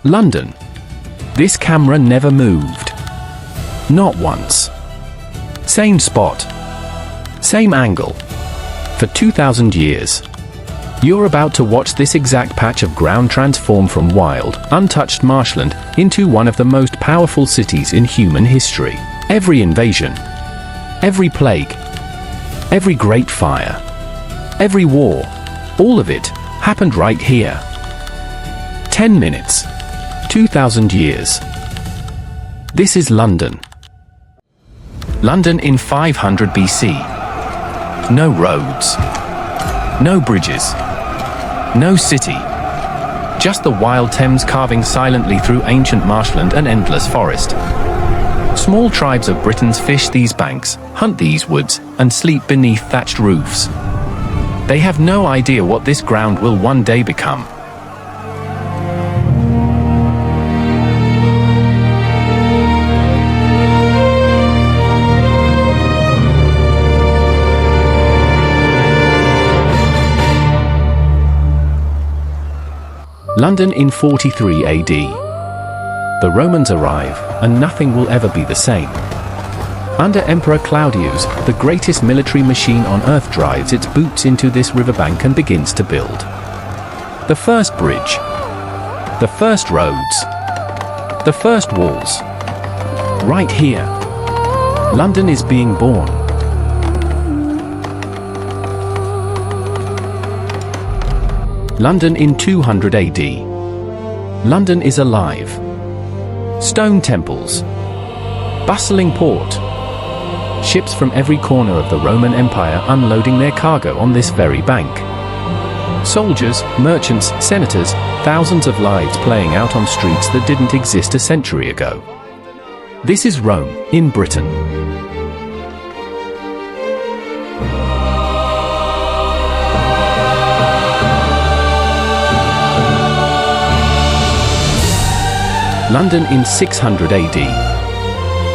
London. This camera never moved. Not once. Same spot. Same angle. For 2,000 years. You're about to watch this exact patch of ground transform from wild, untouched marshland into one of the most powerful cities in human history. Every invasion, every plague, every great fire, every war, all of it happened right here. 10 minutes. 2,000 years. This is London. London in 500 BC. No roads. No bridges. No city. Just the wild Thames carving silently through ancient marshland and endless forest. Small tribes of Britons fish these banks, hunt these woods, and sleep beneath thatched roofs. They have no idea what this ground will one day become. London in 43 AD. The Romans arrive, and nothing will ever be the same. Under Emperor Claudius, the greatest military machine on earth drives its boots into this riverbank and begins to build. The first bridge. The first roads. The first walls. Right here. London is being born. London in 200 AD. London is alive. Stone temples. Bustling port. Ships from every corner of the Roman Empire unloading their cargo on this very bank. Soldiers, merchants, senators, thousands of lives playing out on streets that didn't exist a century ago. This is Rome, in Britain. London in 600 AD.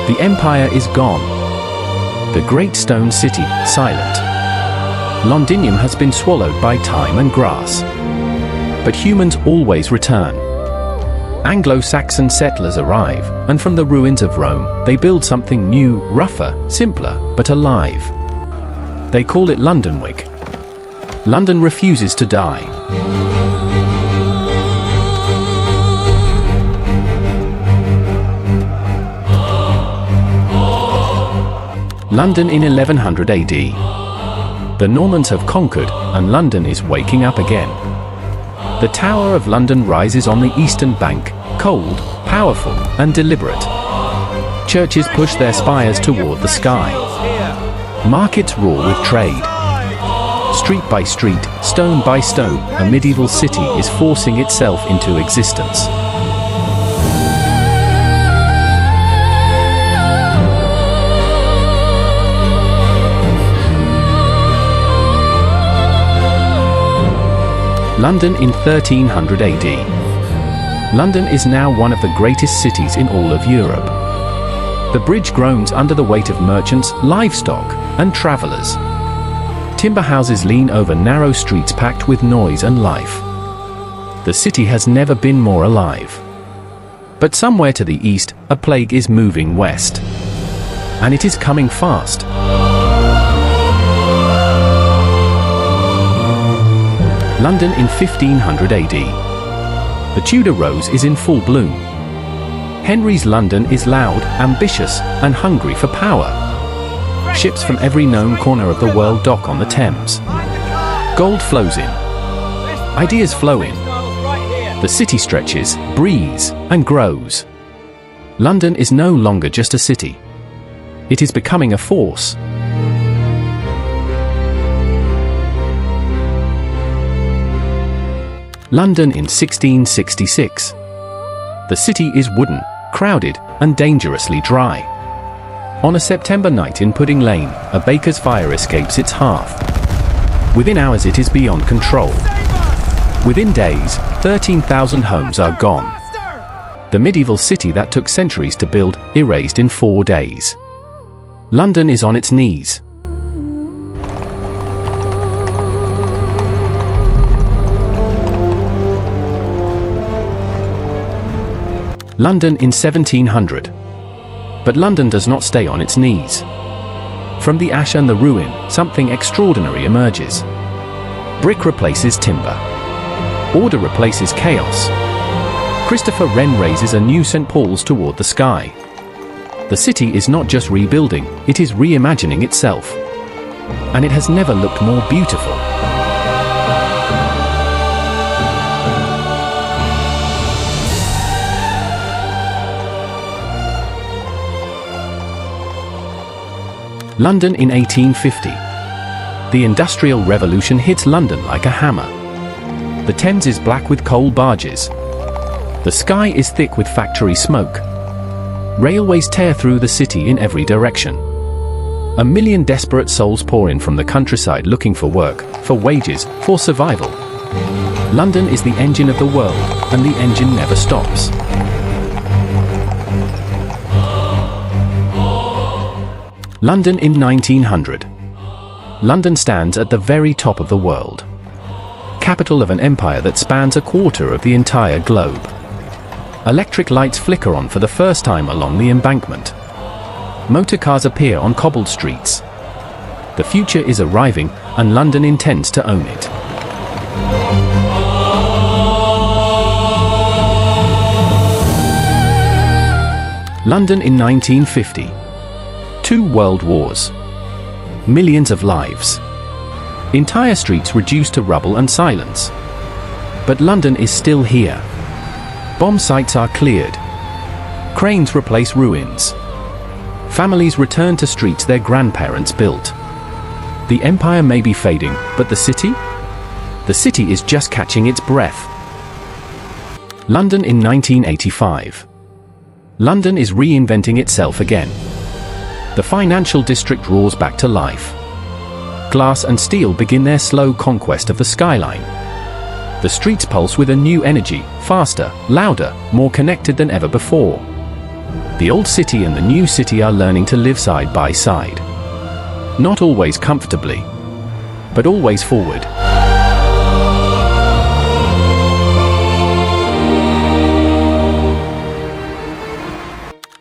The empire is gone. The great stone city, silent. Londinium has been swallowed by time and grass. But humans always return. Anglo-Saxon settlers arrive, and from the ruins of Rome, they build something new, rougher, simpler, but alive. They call it Londonwick. London refuses to die. London in 1100 AD. The Normans have conquered, and London is waking up again. The Tower of London rises on the eastern bank, cold, powerful, and deliberate. Churches push their spires toward the sky. Markets roar with trade. Street by street, stone by stone, a medieval city is forcing itself into existence. London in 1300 AD. London is now one of the greatest cities in all of Europe. The bridge groans under the weight of merchants, livestock, and travelers. Timber houses lean over narrow streets packed with noise and life. The city has never been more alive. But somewhere to the east, a plague is moving west. And it is coming fast. London in 1500 AD. The Tudor rose is in full bloom. Henry's London is loud, ambitious, and hungry for power. Ships from every known corner of the world dock on the Thames. Gold flows in. Ideas flow in. The city stretches, breathes, and grows. London is no longer just a city. It is becoming a force. London in 1666. The city is wooden, crowded, and dangerously dry. On a September night in Pudding Lane, a baker's fire escapes its hearth. Within hours it is beyond control. Within days, 13,000 homes are gone. The medieval city that took centuries to build, erased in 4 days. London is on its knees. London in 1700. But London does not stay on its knees. From the ash and the ruin, something extraordinary emerges. Brick replaces timber. Order replaces chaos. Christopher Wren raises a new St. Paul's toward the sky. The city is not just rebuilding, it is reimagining itself. And it has never looked more beautiful. London in 1850. The Industrial Revolution hits London like a hammer. The Thames is black with coal barges. The sky is thick with factory smoke. Railways tear through the city in every direction. 1 million desperate souls pour in from the countryside looking for work, for wages, for survival. London is the engine of the world, and the engine never stops. London in 1900. London stands at the very top of the world. Capital of an empire that spans a quarter of the entire globe. Electric lights flicker on for the first time along the embankment. Motor cars appear on cobbled streets. The future is arriving, and London intends to own it. London in 1950. 2 world wars. Millions of lives. Entire streets reduced to rubble and silence. But London is still here. Bomb sites are cleared. Cranes replace ruins. Families return to streets their grandparents built. The empire may be fading, but the city? The city is just catching its breath. London in 1985. London is reinventing itself again. The financial district roars back to life. Glass and steel begin their slow conquest of the skyline. The streets pulse with a new energy, faster, louder, more connected than ever before. The old city and the new city are learning to live side by side. Not always comfortably, but always forward.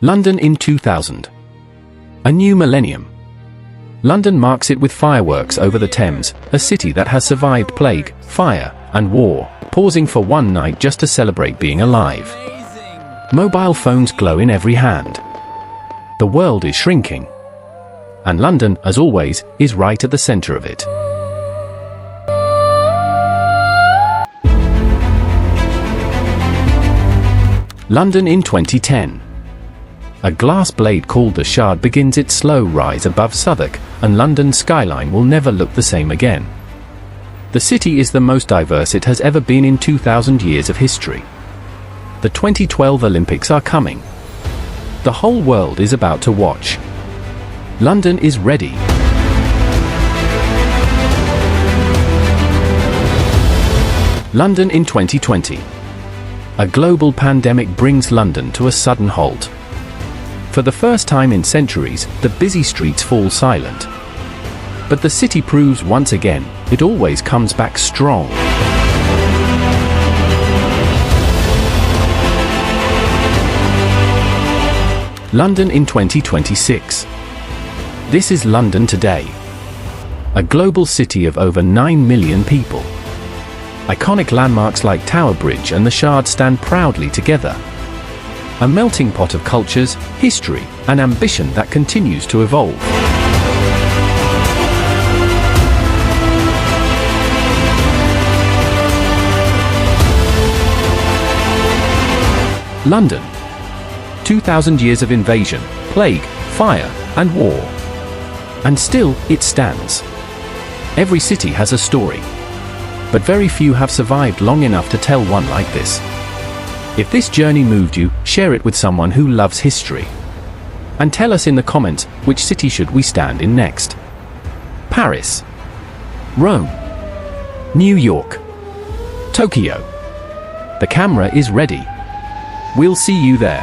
London in 2000. A new millennium. London marks it with fireworks over the Thames, a city that has survived plague, fire, and war, pausing for one night just to celebrate being alive. Mobile phones glow in every hand. The world is shrinking. And London, as always, is right at the center of it. London in 2010. A glass blade called the Shard begins its slow rise above Southwark, and London's skyline will never look the same again. The city is the most diverse it has ever been in 2,000 years of history. The 2012 Olympics are coming. The whole world is about to watch. London is ready. London in 2020. A global pandemic brings London to a sudden halt. For the first time in centuries, the busy streets fall silent. But the city proves once again, it always comes back strong. London in 2026. This is London today. A global city of over 9 million people. Iconic landmarks like Tower Bridge and the Shard stand proudly together. A melting pot of cultures, history, and ambition that continues to evolve. London. 2,000 years of invasion, plague, fire, and war. And still, it stands. Every city has a story. But very few have survived long enough to tell one like this. If this journey moved you, share it with someone who loves history. And tell us in the comments, which city should we stand in next? Paris, Rome, New York, Tokyo. The camera is ready. We'll see you there.